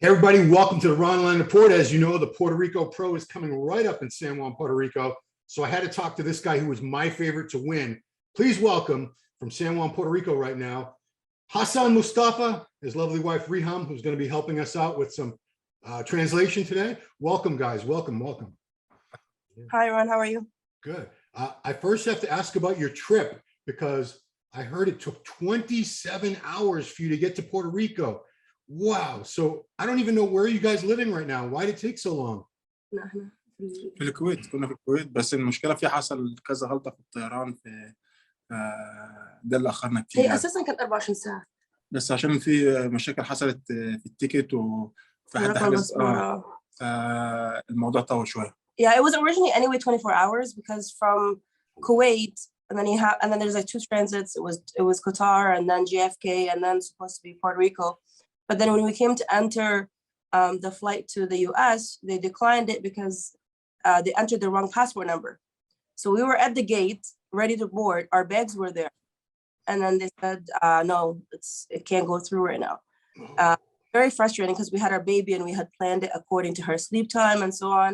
Everybody, welcome to the Ronline Report. As you know, the Puerto Rico Pro is coming right up in San Juan, Puerto Rico. So I had to talk to this guy who was my favorite to win. Please welcome from San Juan, Puerto Rico right now, Hassan Mostafa, his lovely wife Riham, who's going to be helping us out with some translation today. Welcome, guys. Welcome, welcome. Hi, Ron. How are you? Good. I first have to ask about your trip because I heard it took 27 hours for you to get to Puerto Rico. Wow. So I don't even know where you guys living right now. Why did it take so long? في الكويت كنا في الكويت بس المشكله في حصل كذا غلطه في الطيران في ده اللي اخرنا كتير هي اساسا كانت 24 ساعه بس عشان في مشاكل حصلت في التيكت وفي حد حجز الموضوع طول شويه. Yeah, it was originally anyway 24 hours because from Kuwait and then there's like two transits. It was Qatar and then JFK and then supposed to be Puerto Rico. But then when we came to enter the flight to the US, they declined it because they entered the wrong passport number. So we were at the gate, ready to board. Our bags were there. And then they said, no, it can't go through right now. Very frustrating because we had our baby and we had planned it according to her sleep time and so on.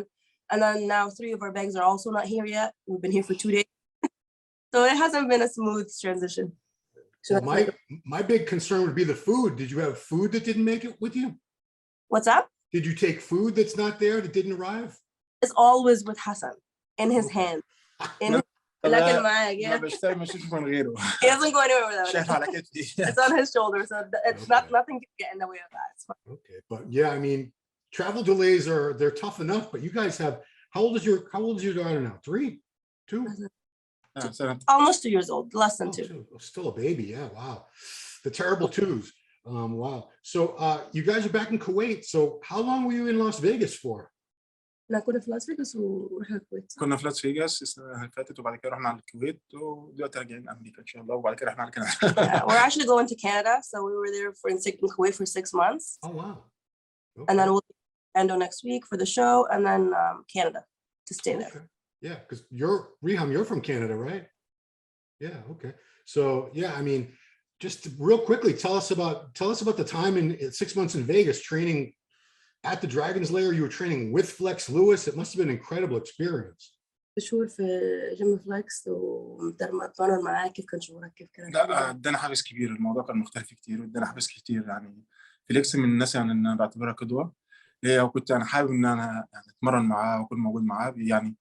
And then now 3 of our bags are also not here yet. We've been here for 2 days. So it hasn't been a smooth transition. So my big concern would be the food. Did you have food that didn't make it with you? What's up? Did you take food that's not there, that didn't arrive? It's always with Hassan in his hand. He doesn't go anywhere without it. It's on his shoulder, so it's nothing can get in the way of that. It's fine. Okay, but yeah, I mean, travel delays they're tough enough, but you guys have, how old is your daughter now? 3, 2? Almost 2 years old, less than 2. Still a baby, yeah, wow. The terrible 2s. Wow. So you guys are back in Kuwait. So how long were you in Las Vegas for? كنا في لاس فيغاس ورحنا الكويت. كنا في لاس فيغاس السنه اللي فاتت وبعد كده رحنا على الكويت ودلوقتي راجعين امريكا ان شاء الله وبعد كده رحنا على كندا. We're actually going to Canada, so we were there in Kuwait for 6 months. Oh wow. Okay. And then we'll be in Orlando next week for the show, and then Canada to stay there. Okay. Yeah, because Riham, you're from Canada, right? Yeah. Okay. So yeah, I mean, just real quickly, tell us about the time in 6 months in Vegas training at the Dragon's Lair. You were training with Flex Lewis. It must have been an incredible experience. شهور في جيم فليكس ومتمرن معاه. كيف كان شعورك؟ كيف كان؟ لا ادانا حافز كبير، الموضوع كان مختلف كتير وادانا حافز كتير. يعني فليكس من الناس يعني انا بعتبرها قدوه ليا، وكنت انا حابب ان انا يعني اتمرن معاه واكون موجود معاه. يعني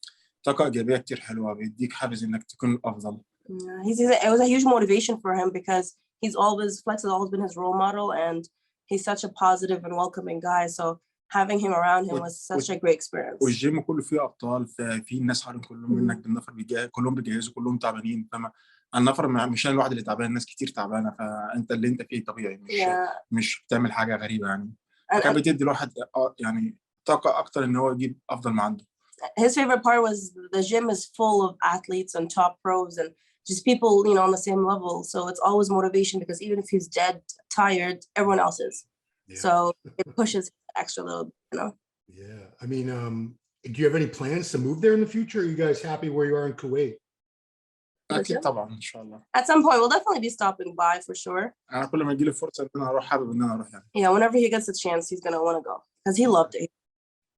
طاقه ايجابيه كتير حلوه، بيديك حافز انك تكون الافضل. It was a huge motivation for him because Flex has always been his role model, and he's such a positive and welcoming guy. So having him around him was such a great experience. والجيم كله فيه ابطال، في الناس حوالين كلهم منك بالنفر كلهم بيجهزوا، كلهم تعبانين. فما النفر مش انا الواحد اللي تعبان، الناس كتير تعبانه، فانت اللي انت فيه طبيعي، مش بتعمل حاجه غريبه. يعني كان بتدي الواحد يعني طاقه اكتر ان هو يجيب افضل ما عنده. His favorite part was the gym is full of athletes and top pros and just people, on the same level. So it's always motivation because even if he's dead, tired, everyone else is. Yeah. So it pushes extra little, Yeah. I mean, do you have any plans to move there in the future? Are you guys happy where you are in Kuwait? أكيد طبعا إن شاء الله. At some point, we'll definitely be stopping by for sure. أنا كل ما يجي لي فرصة إن أنا أروح، حابب إن أنا أروح يعني. Yeah, whenever he gets a chance, he's gonna want to go because he loved it.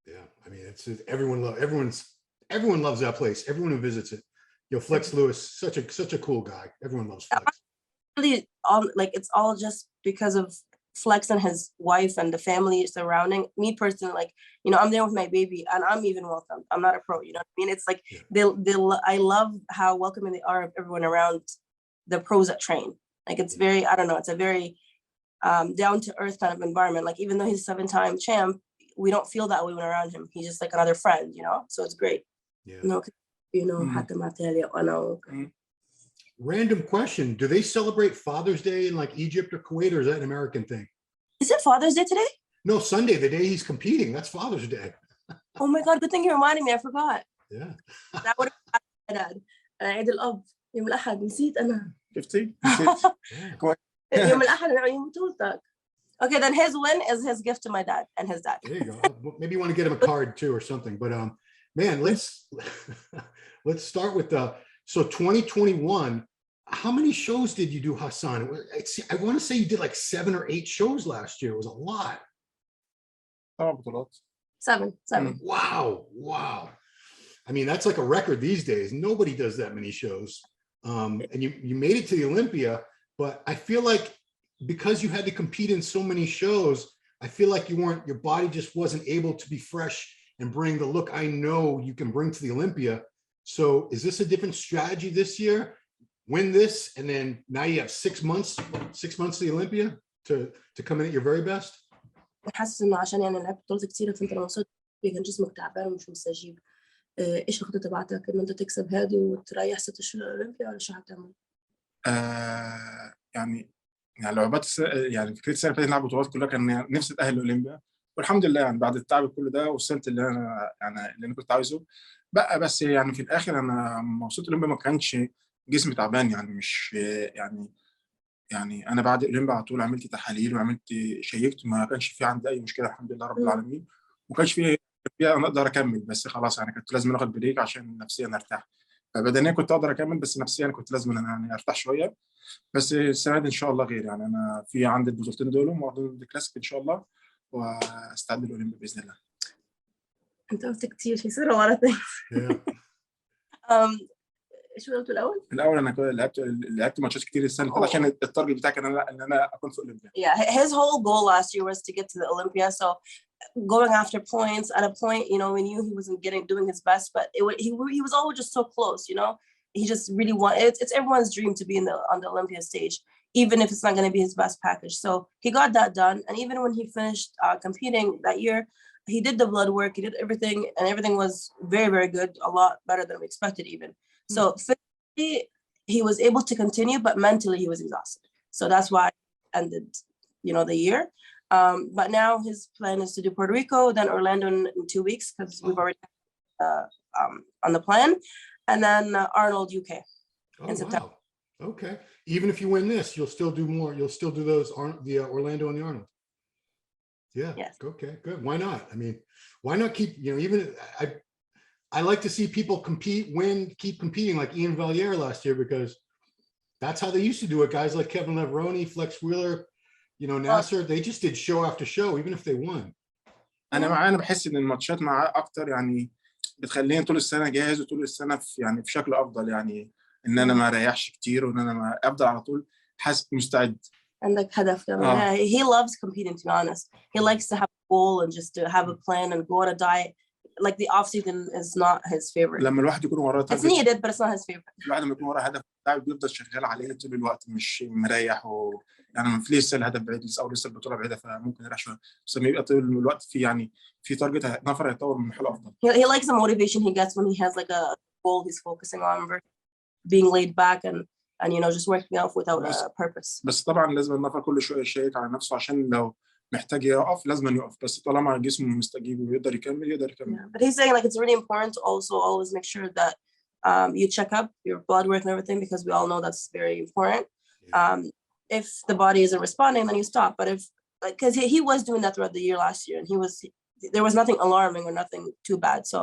Yeah, I mean, everyone loves that place. Everyone who visits it. Flex Lewis, such a cool guy. Everyone loves Flex. Really, it's all just because of Flex and his wife and the family surrounding me personally. I'm there with my baby and I'm even welcome. I'm not a pro, you know what I mean? It's like I love how welcoming they are of everyone around the pros that train. Like it's very, I don't know, it's a very down to earth kind of environment. Like even though he's a 7-time champ, we don't feel that way when around him. He's just like another friend, So it's great. Yeah. Mm-hmm. Random question. Do they celebrate Father's Day in like Egypt or Kuwait, or is that an American thing? Is it Father's Day today? No, Sunday, the day he's competing. That's Father's Day. Oh my God, good thing you reminded me. I forgot. Yeah. That would have been my dad. عيد الأب يوم الأحد نسيت أنا. شفتي؟ يوم الأحد يوم طولتك. Okay, then his win is his gift to my dad and his dad. There you go. Maybe you want to get him a card too or something. But man, let's start with so 2021. How many shows did you do, Hassan? I want to say you did like 7 or 8 shows last year. It was a lot. طبعا بطولات. 7. Wow. I mean, that's like a record these days. Nobody does that many shows. And you made it to the Olympia, but I feel like because you had to compete in so many shows, I feel like your body just wasn't able to be fresh and bring the look I know you can bring to the Olympia. So is this a different strategy this year? Win this, and then now you have 6 months to the Olympia to come in at your very best? حاسس انه عشان يعني لعبت بطولات كتيرة، فانت لما وصلت كان جسمك تعبان ومش مستجيب. ايش الخطة تبعتك ان انت تكسب هذه وتريح 6 اشهر الاولمبيا، ولا شو حتعمل؟ يعني لعبات يعني فكره السنه اللي فاتت نلعب بطولات كلها كان نفسي اتاهل الاولمبيا، والحمد لله يعني بعد التعب كل ده وصلت اللي انا كنت عايزه بقى. بس يعني في الاخر انا لما وصلت الاولمبيا ما كانش جسمي تعبان، يعني مش يعني انا بعد الاولمبيا على طول عملت تحاليل وعملت شيكت، ما كانش في عندي اي مشكله الحمد لله رب العالمين، وما كانش في انا اقدر اكمل. بس خلاص يعني كنت لازم اخد بريك عشان نفسيا ارتاح. فبدنيا كنت اقدر اكمل، بس نفسيا كنت لازم يعني ارتاح شويه. بس السنه دي ان شاء الله غير، يعني انا في عندي البطولتين دول وموضوع الكلاسيك ان شاء الله، واستعد للاولمبيا باذن الله. انت قلت كتير في سنة ورا ايش قلت الاول انا لعبت ماتشات كتير السنه اللي فاتت عشان التارجت بتاعي كان ان انا اكون في اولمبيا. Yeah, his whole goal last year was to get to the Olympia. So going after points, at a point, you know, we knew he wasn't doing his best, but he was always just so close, you know. He just really it's everyone's dream to be on the Olympia stage, even if it's not going to be his best package. So he got that done, and even when he finished competing that year, he did the blood work, he did everything, and everything was very, very good, a lot better than we expected even. So physically, he was able to continue, but mentally he was exhausted. So that's why he ended, you know, the year. But now his plan is to do Puerto Rico, then Orlando in 2 weeks, because we've already on the plan, and then Arnold, UK in September. Wow. Okay. Even if you win this, you'll still do more. You'll still do those the Orlando and the Arnold. Yeah. Yes. Okay. Good. Why not? I mean, why not keep? You know, even I like to see people compete, win, keep competing, like Ian Valliere last year, because that's how they used to do it. Guys like Kevin Levroni, Flex Wheeler, you know, Nasser, they just did show after show, even if they won. انا بحس ان الماتشات معاه اكتر يعني بتخليني طول السنه جاهز، وطول السنه في شكل افضل، يعني ان انا ما اريحش كتير، وان انا ما افضل على طول حاسس مستعد. عندك هدف كمان. He loves competing, to be honest. He likes to have a goal and just to have a plan and go on a diet. Like the off season is not his favorite. لما الواحد يكون وراه It's needed, but it's not his favorite. الواحد لما يكون وراه هدف بيفضل شغال عليه طول الوقت، مش مريح يعني لسه الهدف بعيد او لسه البطوله بعيده، فممكن يريح شويه، بس لما يبقى طول الوقت في تارجت نفر هيطور من حاله افضل. He likes the motivation he gets when he has like a goal he's focusing on versus being laid back and you know just working out without a purpose. بس طبعا لازم النفر كل شويه يشيك على نفسه، عشان لو محتاج يقف لازم يقف، بس طالما جسمه مستجيب ويقدر يكمل يقدر يكمل. Yeah, but he's saying like it's really important to also always make sure that you check up your blood work and everything, because we all know that's very important. If the body isn't responding, then you stop. But if because he was doing that throughout the year last year, and there was nothing alarming or nothing too bad. So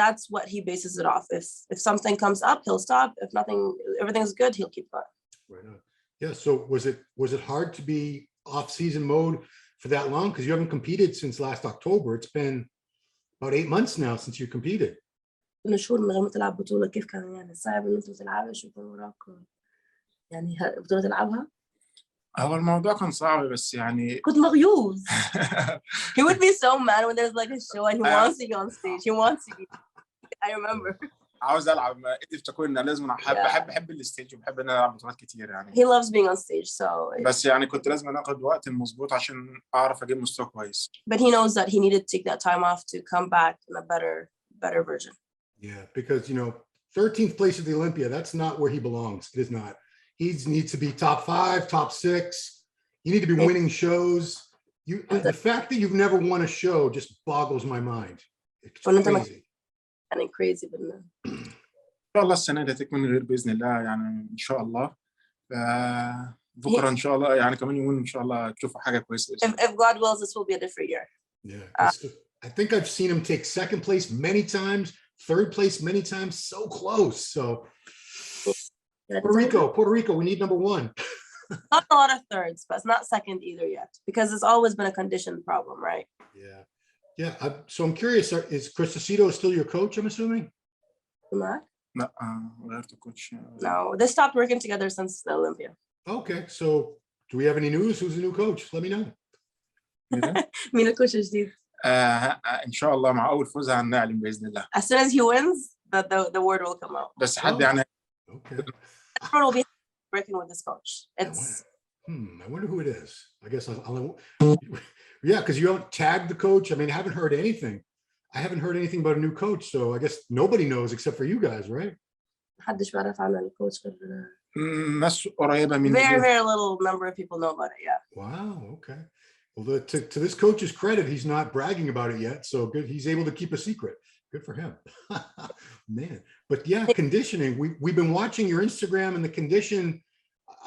that's what he bases it off. If something comes up, he'll stop. If everything's good, he'll keep going. Right on. Yeah. So was it hard to be off-season mode for that long? Because you haven't competed since last October. It's been about 8 months now since you competed. من شهور من غير ما تلعب بطولة، كيف كان يعني صعب إن أنت ما تلعبش ويكون وراك يعني بطولة تلعبها؟ هو الموضوع كان صعب، بس يعني كنت مغيوز. He would be so mad when there's like a show and he wants to go on stage. He wants to be. I remember. عاوز العب، قدرت تكون لازم بحب الستيج وبحب ان انا العب بطولات كتير يعني. He loves being on stage, so. بس يعني كنت لازم اخد وقت مظبوط عشان اعرف اجيب مستوى كويس. But he knows that he needed to take that time off to come back in a better version. Yeah, because you know, 13th place at the Olympia, that's not where he belongs. It is not. He needs to be top 5, top 6. You need to be winning shows. The fact that you've never won a show just boggles my mind. It's crazy. يعني crazy بالله. ان شاء الله السنه دي تكمل غير باذن الله، يعني ان شاء الله. بكره ان شاء الله يعني كمان يومين ان شاء الله تشوفوا حاجه كويسه. If God wills, this will be a different year. Yeah, I think I've seen him take 2nd place many times, 3rd place many times, so close. So Puerto Rico, we need number 1. Not a lot of thirds, but it's not second either yet because it's always been a condition problem, right? Yeah. So I'm curious, is Cristosito still your coach, I'm assuming? Not? لا غيرت الكوتش. No, they stopped working together since the Olympia. Okay, so do we have any news? Who's the new coach? Let me know. مين الكوتش الجديد؟ ان شاء الله مع اول فوز هنعلن باذن الله. As soon as he wins, the word will come out. بس حد يعني Okay. Everyone will be working with this coach. It's I wonder who it is. I guess I'll yeah, because you haven't tagged the coach. I mean, I haven't heard anything. I haven't heard anything about a new coach, so I guess nobody knows except for you guys, right? محدش بيعرف عن الكوتش غير ناس قريبه من very little number of people know about it. Yeah. Wow. Okay. Well, to this coach's credit, he's not bragging about it yet. So good. He's able to keep a secret. Good for him. Man. But yeah, conditioning. We've been watching your Instagram and the condition.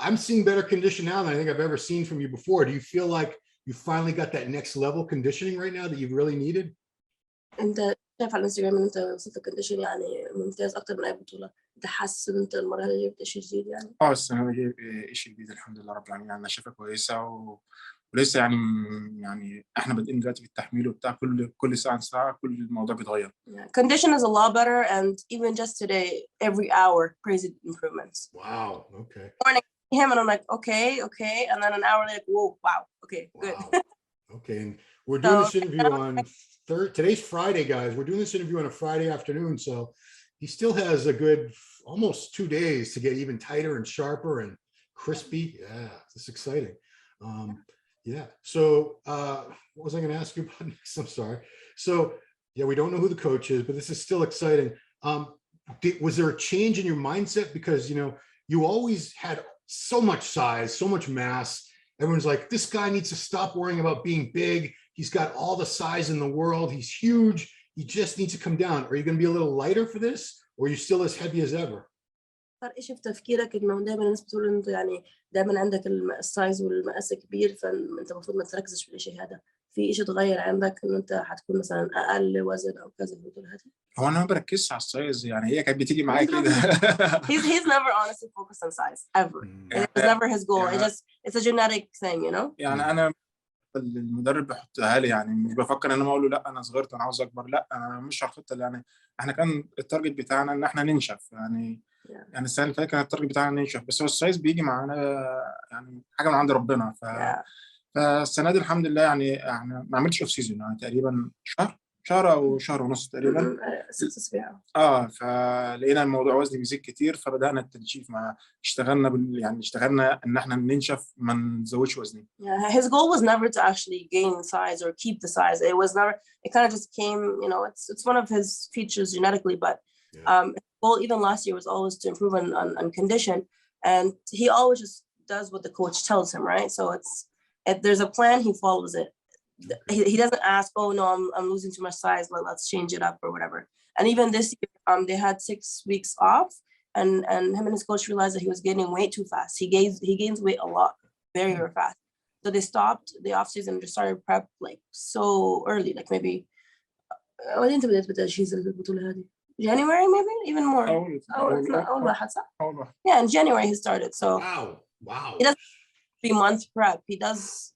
I'm seeing better condition now than I think I've ever seen from you before. Do you feel like you finally got that next level conditioning right now that you've really needed? انت شايف على الانستغرام ان انت وصلت الكونديشن يعني ممتاز اكتر من اي بطوله. انت حاسس ان انت المره دي جبت شيء جديد يعني؟ السنه دي شيء جديد الحمد لله رب العالمين. انا شايفها كويسه ولسه يعني احنا بادئين دلوقتي في التحميل وبتاع كل ساعه كل الموضوع بيتغير. Condition is a lot better and even just today every hour crazy improvements. Wow. Okay. Morning him and I'm like okay and then an hour like whoa wow okay good. Okay, and we're doing this interview on today's Friday, guys. We're doing this interview on a Friday afternoon, so he still has a good almost 2 days to get even tighter and sharper and crispy. Yeah, this is exciting. Yeah. So what was I going to ask you about next? I'm sorry. So yeah, we don't know who the coach is, but this is still exciting. Was there a change in your mindset? Because, you know, you always had so much size, so much mass. Everyone's like, this guy needs to stop worrying about being big. He's got all the size in the world. He's huge. He just needs to come down. Are you going to be a little lighter for this? Or are you still as heavy as ever? صار إشي في تفكيرك إنه دائما الناس بتقول إنه يعني دائما عندك السايز والمقاس كبير فأنت المفروض ما تركزش في الإشي هذا. في إشي تغير عندك إنه أنت حتكون مثلا أقل وزن أو كذا بتقول هذا. هو أنا ما بركزش على السايز يعني هي كانت بتيجي معايا كده. He's never honestly focused on size ever. It was never his goal. It's a genetic thing, you know. يعني أنا المدرب بيحطها لي يعني مش بفكر ان انا اقول له لا انا صغرت انا عاوز اكبر. لا انا مش على الخطه يعني احنا كان التارجت بتاعنا ان احنا ننشف يعني يعني السنه اللي فاتت كان التارجت بتاعنا ننشف بس هو السايز بيجي معانا يعني حاجه من عند ربنا فالسنه دي الحمد لله يعني احنا ما عملتش اوف سيزون يعني تقريبا شهر او شهر ونص تقريبا 6 اسابيع فلقينا الموضوع وزني بيزيد كتير فبدانا التنشيف اشتغلنا يعني اشتغلنا ان احنا ننشف ما نزودش وزني. His goal was never to actually gain size or keep the size. It kind of just came, you know, it's one of his features genetically, but his goal even last year was always to improve on condition, and he always just does what the coach tells him, right? So if there's a plan, he follows it. He doesn't ask, oh no, I'm losing too much size, let's change it up or whatever. And even this year, they had 6 weeks off, and him and his coach realized that he was gaining weight too fast. He gains weight a lot, very fast. So they stopped the off season and just started prep like so early, like maybe وين بدأت season البطولة هذه? January maybe even more. أول واحد صح؟ Yeah, in January he started. So wow. He does 3 months prep. He does.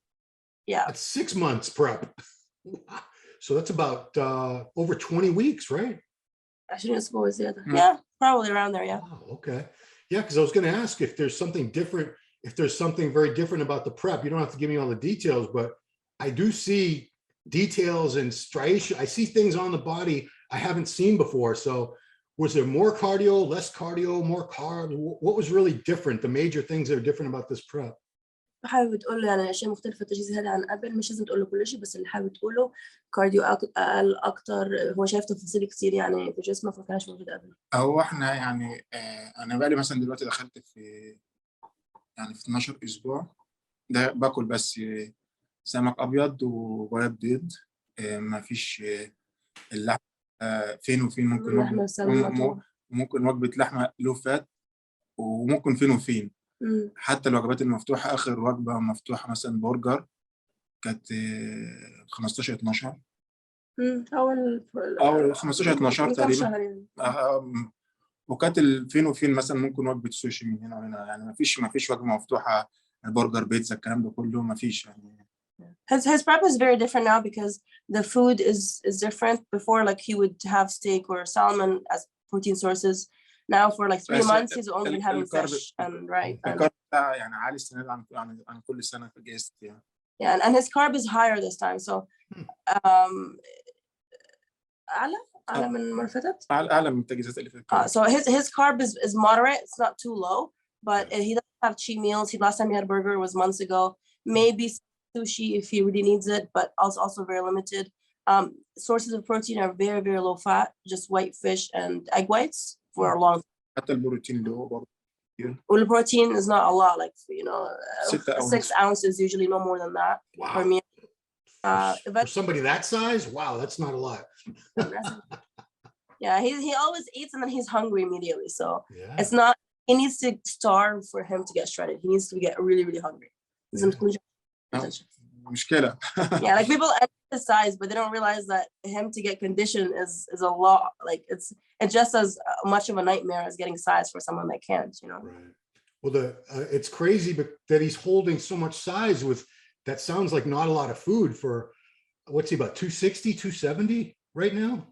Yeah. That's 6 months prep. So that's about over 20 weeks, right? Yeah, probably around there, yeah. Wow, okay. Yeah, because I was going to ask if there's something different, if there's something very different about the prep. You don't have to give me all the details, but I do see details and striation. I see things on the body I haven't seen before. So was there more cardio, less cardio, more carb? What was really different, the major things that are different about this prep? حابب تقول له يعني اشياء مختلفه التجهيز هذا عن قبل مش لازم تقول له كل شيء بس اللي حابب تقوله كارديو اقل اكتر هو شايف تفاصيل كتير يعني في جسمه ما كانش موجود قبل. هو احنا يعني انا بقى لي مثلا دلوقتي دخلت في 12 اسبوع ده باكل بس سمك ابيض وبيض بيض ما فيش اللحم فين وفين ممكن وجبه لحمه لو فات وممكن فين وفين. حتى الوجبات المفتوحه اخر وجبه مفتوحه مثلا برجر كانت 15 12 اول 15 12 تقريبا وكانت الفين وفين مثلا ممكن وجبه سوشي من هنا وهنا يعني ما فيش وجبه مفتوحه برجر بيتزا الكلام ده كله ما فيش يعني. His prep is very different now because the food is different. Before, like he would have steak or salmon as protein sources. Now for like 3 months, he's only been having fish and rice. الكارب يعني عالي السنه دي عن كل سنه في جهاز يعني. Yeah, and his carb is higher this time. So أعلى من المرة اللي فاتت. أعلى من التجهيزات اللي فاتت. So his carb is moderate. It's not too low, but he doesn't have cheat meals. Last time he had a burger was months ago. Maybe sushi if he really needs it, but also very limited. Sources of protein are very, very low fat, just white fish and egg whites for a long time. حتى البروتين اللي هو برضه. Well, the protein is not a lot, like 6 ounces, usually no more than that per meal. For somebody that size, wow, that's not a lot. Yeah, he always eats and then he's hungry immediately. So it's not, he needs to starve for him to get shredded. He needs to get really, really hungry. مشكلة. Yeah, like people emphasize, but they don't realize that him to get conditioned is a lot. Like it's just as much of a nightmare as getting size for someone that can't, you know. Right. Well, it's crazy, but that he's holding so much size with that sounds like not a lot of food for what's he about 260, 270 right now?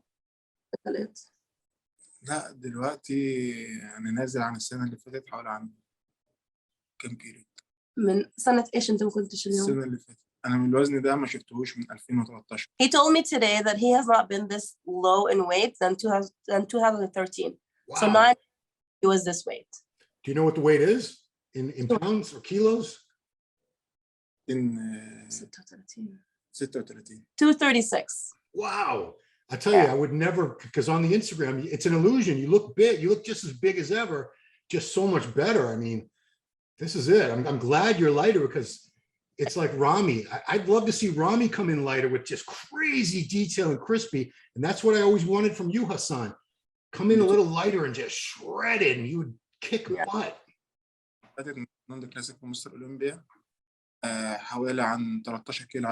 لا دلوقتي أنا نازل عن السنة اللي فاتت حوالي عن كم كيلو؟ من سنة إيش أنت ما كنتش اليوم؟ السنة اللي فاتت أنا من الوزن ده ما شفتهوش من 2013. He told me today that he has not been this low in weight than 2013. Wow. So 9 he was this weight. Do you know what the weight is in pounds or kilos? In 36. 236. Wow. I tell you, I would never, because on the Instagram, it's an illusion. You look big, you look just as big as ever, just so much better. I mean, this is it. I'm glad you're lighter because it's like Rami. I'd love to see Rami come in lighter with just crazy detail and crispy. And that's what I always wanted from you, Hassan. Come in a little lighter and just shred it and you would kick butt. ضمن الكلاسيك في مستر أولمبيا حوالي عن 13 كيلو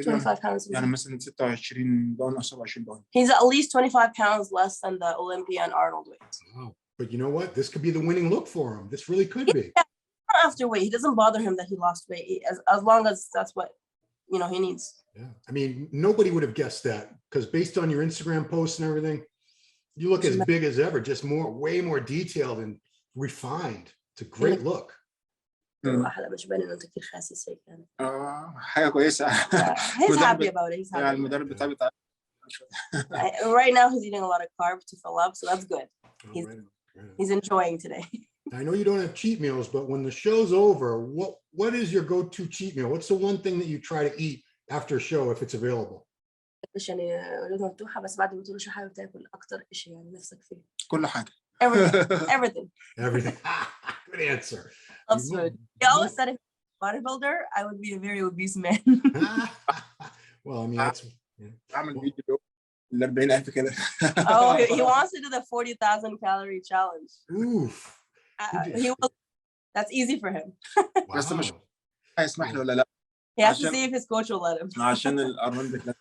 25 pounds. يعني مثلا 26 دون أو 27 دون. He's at least 25 pounds less than the Olympia and Arnold weight. Wow. But you know what? This could be the winning look for him. This really could be. After weight, it doesn't bother him that he lost weight as long as that's what he needs. Yeah, I mean, nobody would have guessed that because based on your Instagram posts and everything, you look as big as ever, just way more detailed and refined. It's a great look. حاجة كويسة. He's happy about it. He's happy. المدرب بتاعي Right now he's eating a lot of carbs to fill up, so that's good. He's enjoying today. I know you don't have cheat meals, but when the show's over, what is your go-to cheat meal? What's the one thing that you try to eat after a show if it's available? بس بعد ما تقول شو حابب تاكل أكتر شيء يعني نفسك فيه. كل حاجة. Everything. Everything. Good answer. Loves food. He always said if I was a bodybuilder, I would be a very obese man. Well, I mean, that's. أعمل فيديو ال 40,000 كده. Oh, he wants to do the 40,000 calorie challenge. Oof. He will. That's easy for him. بس مش هيسمح له ولا لا. He has to see if his coach will let him. عشان الأرنولد.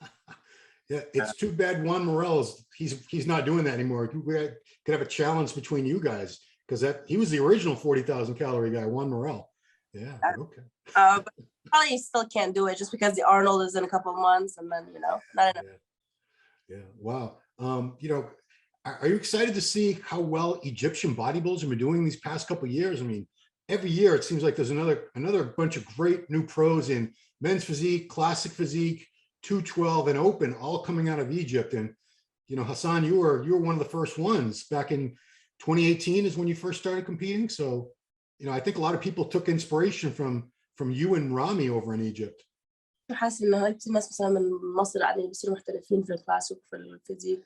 Yeah, it's too bad Juan Morel's he's not doing that anymore. We could have a challenge between you guys because he was the original 40,000 calorie guy, Juan Morel. Yeah, okay. But probably still can't do it just because the Arnold is in a couple of months and then not enough. Yeah. Wow. Are you excited to see how well Egyptian bodybuilders have been doing these past couple of years? I mean, every year it seems like there's another bunch of great new pros in men's physique, classic physique, 212 and open, all coming out of Egypt. And Hassan, you were one of the first ones back in 2018 is when you first started competing. So I think a lot of people took inspiration from you and Rami over in Egypt. حاسس ان هاي الناس مثلا من مصر قاعدين بيصيروا محترفين في الكلاسيك وفي الفيزيك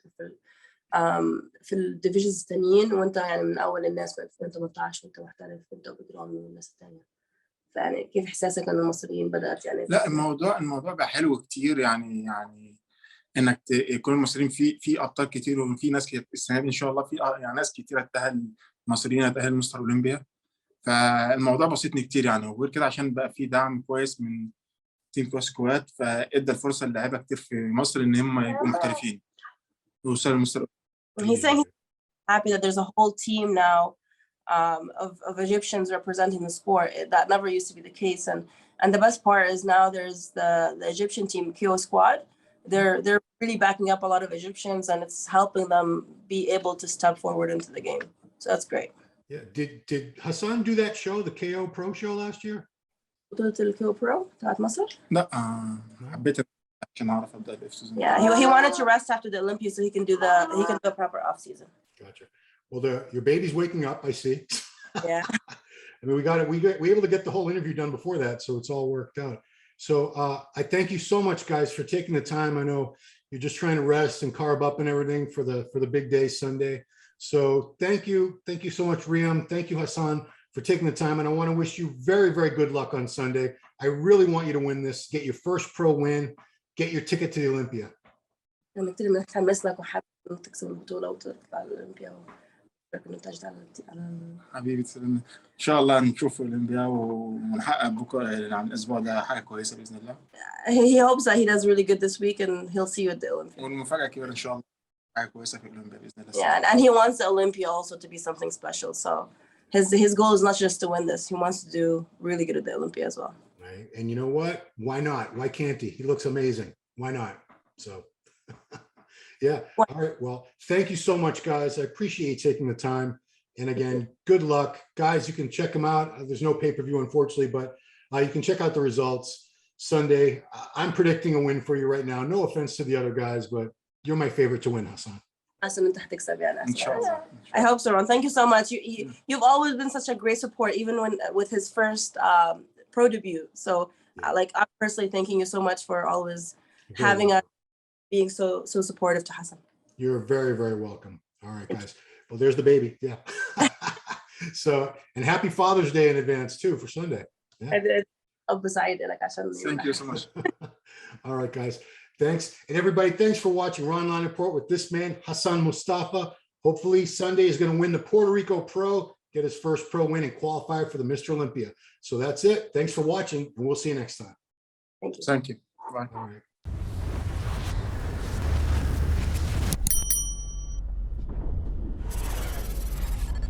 في الديفيجنز الثانيين وانت يعني من اول الناس في 2018 وانت محترف وانت وبجرامي والناس الثانيه. فيعني كيف احساسك ان المصريين بدات يعني؟ لا الموضوع بقى حلو كتير يعني انك يكون المصريين في ابطال كتير وفي ناس كتير السنه دي ان شاء الله في يعني ناس كتير المصريين هتأهل مستر اولمبيا. فالموضوع بسيطني كتير يعني وغير كده عشان بقى في دعم كويس من تيم كروس كوات فادى الفرصه للاعيبه كتير في مصر ان هم يبقوا محترفين ويوصلوا لمستر. He's saying he's happy that there's a whole team now of Egyptians representing the sport. That never used to be the case. And the best part is now there's the Egyptian team, KO Squad. They're really backing up a lot of Egyptians, and it's helping them be able to step forward into the game. So that's great. Yeah. Did Hassan do that show, the KO Pro show last year? بطولة الكيو برو بتاعت مصر. لا حبيت عشان اعرف ابدا الاف سيزون. Yeah, he wanted to rest after the Olympia so he can do a proper off season. Gotcha. Well, your baby's waking up, I see. Yeah. I mean, we able to get the whole interview done before that, so it's all worked out. So I thank you so much, guys, for taking the time. I know you're just trying to rest and carb up and everything for the big day Sunday. So thank you so much, Riham. Thank you, Hassan, for taking the time, and I want to wish you very, very good luck on Sunday. I really want you to win this, get your first pro win, get your ticket to the Olympia. أنا كتير متحمس لك وحابب إنك تكسب البطولة وتطلع الأولمبيا وإنك تجد على حبيبي تسلم. ان شاء الله نشوف الاولمبيا ونحقق بكره عن الاسبوع ده حاجه كويسه باذن الله. He hopes that he does really good this week and he'll see you at the Olympia. والمفاجاه كبيره ان شاء الله حاجه كويسه في الاولمبيا باذن الله. Yeah, and he wants the Olympia also to be something special. So his goal is not just to win this. He wants to do really good at the Olympia as well. Right. And you know what? Why not? Why can't he? He looks amazing. Why not? So yeah. All right. Well, thank you so much, guys. I appreciate you taking the time. And again, good luck. Guys, you can check them out. There's no pay-per-view, unfortunately, but you can check out the results Sunday. I'm predicting a win for you right now. No offense to the other guys, but you're my favorite to win, Hassan. I hope so, Ron. Thank you so much. You've always been such a great support, even with his first pro debut. So like, I'm personally thanking you so much for always having us, being so supportive to Hassan. You're very, very welcome. All right, guys. Well, there's the baby. Yeah. So, and happy Father's Day in advance too for Sunday. Yeah. Thank you so much. All right, guys. Thanks. And everybody, thanks for watching Ronline Report with this man, Hassan Mostafa. Hopefully Sunday is going to win the Puerto Rico Pro, get his first pro win and qualify for the Mr. Olympia. So that's it. Thanks for watching, and we'll see you next time. Thank you. Thank you. Bye. All right.